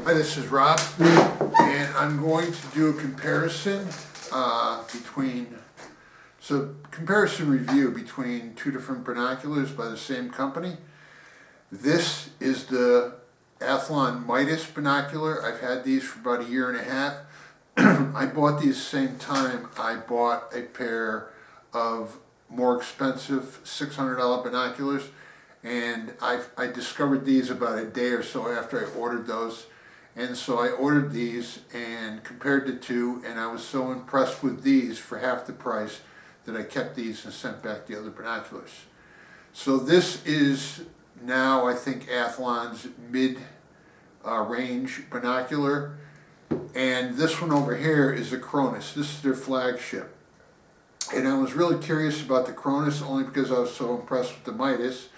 Hi, this is Rob, and I'm going to do a comparison comparison review between two different binoculars by the same company. This is the Athlon Midas binocular. I've had these for about a year and a half. I bought these same time I bought a pair of more expensive $600 binoculars, and I discovered these about a day or so after I ordered those. And so I ordered these and compared the two, and I was so impressed with these for half the price that I kept these and sent back the other binoculars. So this is now, I think, Athlon's mid-range binocular. And this one over here is a Cronus. This is their flagship. And I was really curious about the Cronus only because I was so impressed with the Midas.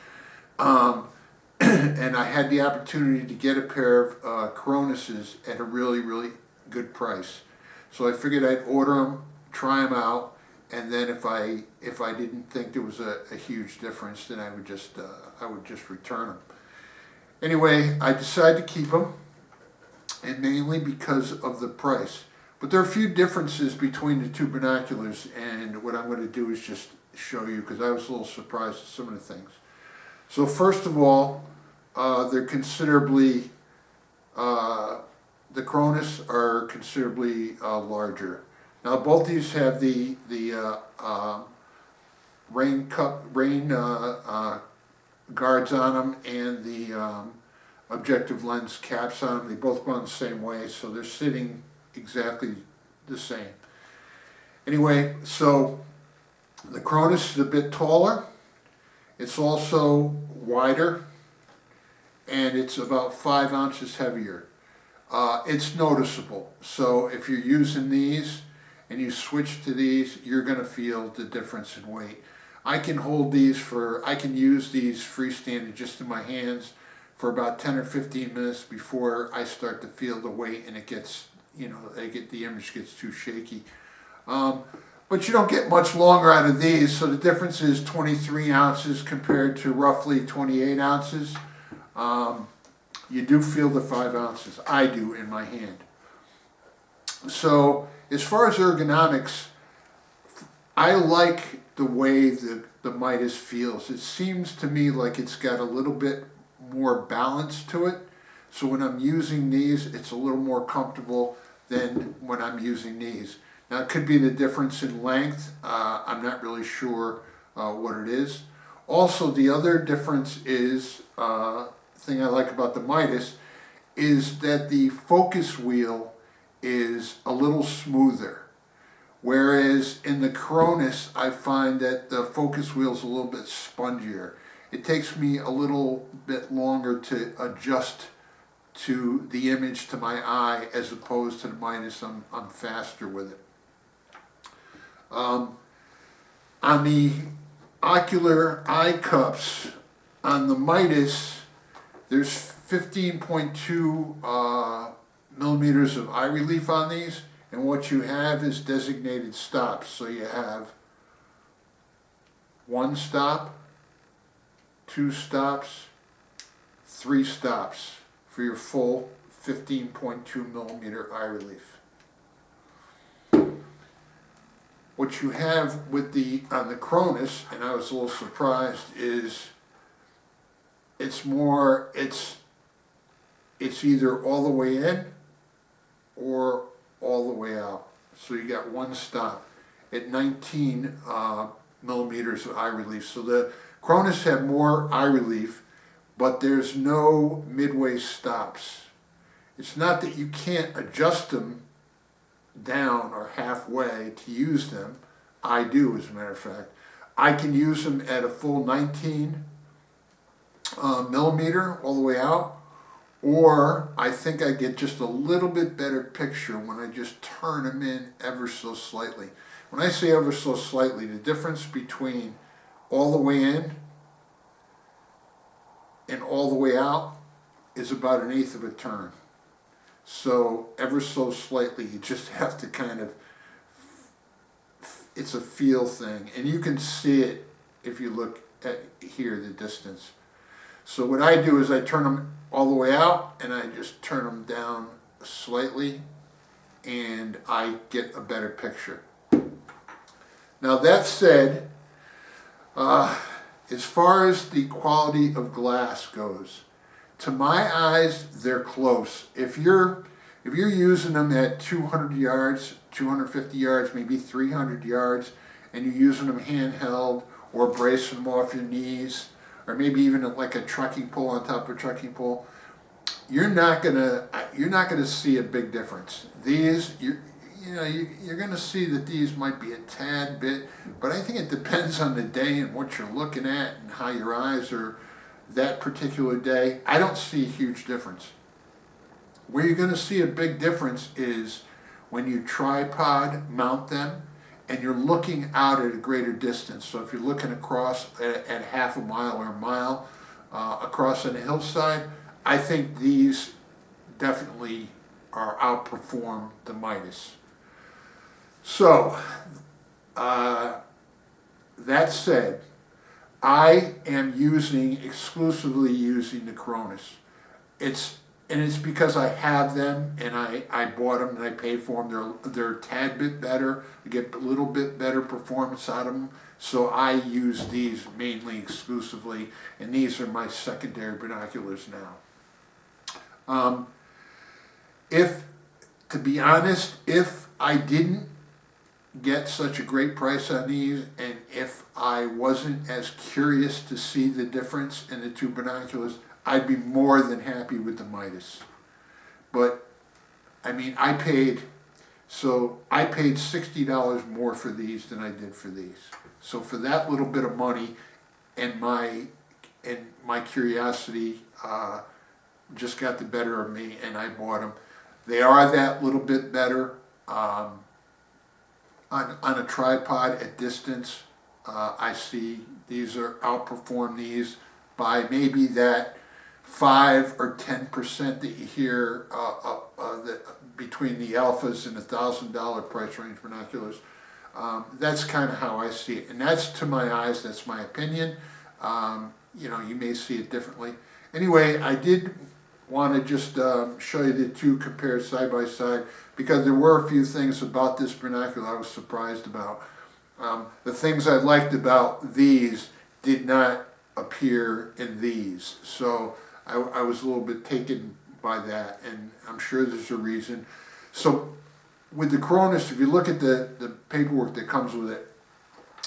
And I had the opportunity to get a pair of Cronuses at a really, really good price. So I figured I'd order them, try them out, and then if I didn't think there was a huge difference, then I would just return them. Anyway, I decided to keep them, and mainly because of the price. But there are a few differences between the two binoculars, and what I'm going to do is just show you, because I was a little surprised at some of the things. So first of all, they're considerably, the Cronus are considerably larger. Now both these have the rain guards on them and the objective lens caps on them. They both go on the same way, so they're sitting exactly the same. Anyway, so the Cronus is a bit taller. It's also wider, and it's about 5 ounces heavier. It's noticeable. So if you're using these and you switch to these, you're going to feel the difference in weight. I can use these freestanding just in my hands for about 10 or 15 minutes before I start to feel the weight, and it gets, the image gets too shaky. But you don't get much longer out of these, so the difference is 23 ounces compared to roughly 28 ounces. You do feel the 5 ounces. I do in my hand. So as far as ergonomics, I like the way the Midas feels. It seems to me like it's got a little bit more balance to it. So when I'm using these, it's a little more comfortable than when I'm using these. Now it could be the difference in length. I'm not really sure what it is. Also, the other difference is, thing I like about the Midas, is that the focus wheel is a little smoother. Whereas in the Cronus, I find that the focus wheel is a little bit spongier. It takes me a little bit longer to adjust to the image to my eye, as opposed to the Midas. I'm faster with it. On the ocular eye cups, on the Midas, there's 15.2 millimeters of eye relief on these, and what you have is designated stops. So you have 1 stop, 2 stops, 3 stops for your full 15.2 millimeter eye relief. What you have with on the Cronus, and I was a little surprised, is it's either all the way in or all the way out. So you got 1 stop at 19 millimeters of eye relief. So the Cronus have more eye relief, but there's no midway stops. It's not that you can't adjust them down or halfway to use them. I do, as a matter of fact. I can use them at a full 19 millimeter all the way out, or I think I get just a little bit better picture when I just turn them in ever so slightly. When I say ever so slightly, the difference between all the way in and all the way out is about 1/8 of a turn. So ever so slightly, you just have to kind of, it's a feel thing, and you can see it if you look at here, the distance. So what I do is I turn them all the way out and I just turn them down slightly and I get a better picture. Now that said, as far as the quality of glass goes, to my eyes, they're close. If you're using them at 200 yards, 250 yards, maybe 300 yards, and you're using them handheld or bracing them off your knees, or maybe even like a trekking pole on top of a trekking pole, you're not gonna see a big difference. These, you're gonna see that these might be a tad bit, but I think it depends on the day and what you're looking at and how your eyes are that particular day. I don't see a huge difference. Where you're gonna see a big difference is when you tripod mount them and you're looking out at a greater distance. So if you're looking across at half a mile or a mile across on a hillside, I think these definitely outperform the Midas. So, that said, I am exclusively using the Cronus. It's because I have them and I bought them and I paid for them. They're a tad bit better. You get a little bit better performance out of them. So I use these mainly exclusively, and these are my secondary binoculars now. To be honest, if I didn't get such a great price on these, and if I wasn't as curious to see the difference in the two binoculars, I'd be more than happy with the Midas. But I mean, I paid $60 more for these than I did for these. So for that little bit of money and my curiosity just got the better of me, and I bought them. They are that little bit better on a tripod at distance. I see these outperform these by maybe that 5 or 10% that you hear between the alphas and the $1,000 price range binoculars. That's kind of how I see it, and that's, to my eyes, that's my opinion. You may see it differently. Anyway, I did want to just show you the two compared side by side, because there were a few things about this binocular I was surprised about. The things I liked about these did not appear in these, so I was a little bit taken by that, and I'm sure there's a reason. So with the Cronus, if you look at the paperwork that comes with it,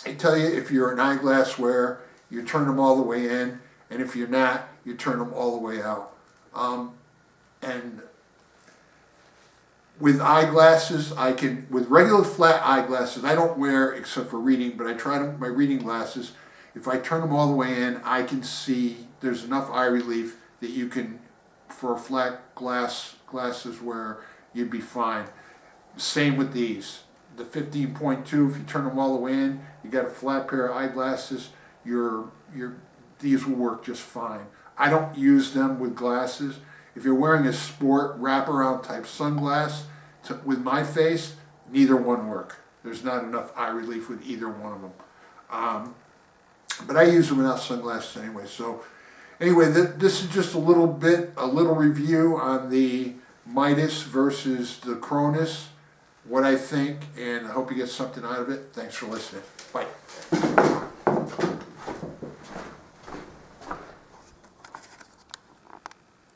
they tell you if you're an eyeglass wearer, you turn them all the way in, and if you're not, you turn them all the way out. And with eyeglasses, with regular flat eyeglasses, I don't wear except for reading, but I try my reading glasses. If I turn them all the way in, I can see there's enough eye relief that you can, for flat glasses where you'd be fine. Same with these. The 15.2, if you turn them all the way in, you got a flat pair of eyeglasses, these will work just fine. I don't use them with glasses. If you're wearing a sport wraparound type sunglass with my face, neither one work. There's not enough eye relief with either one of them. But I use them without sunglasses anyway. So anyway, this is just a little review on the Midas versus the Cronus, what I think, and I hope you get something out of it. Thanks for listening. Bye.